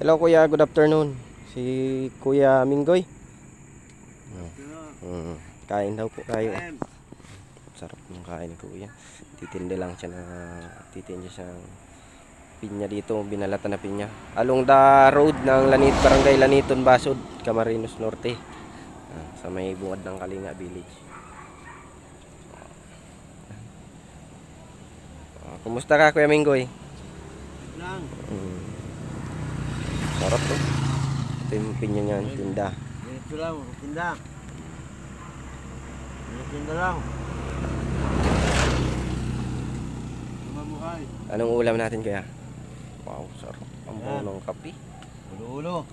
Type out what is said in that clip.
Hello kuya, good afternoon. Si Kuya Minggoy. Kain daw po tayo. Sarap ng kain ni Kuya. Titinda siya ng pinya dito, binalatan na pinya. Along the road ng Barangay Laniton, Basod, Camarines Norte. Sa may bungad ng Kalinga Village. Kumusta ka Kuya Minggoy? Lang. Sarap to. Ito yung pinya niya, tinda. Dito lang, tinda. Tinda lang. Mabuhay. Anong ulam natin kaya? Wow, sarap. Ang buo ng kape. Ulo-ulo.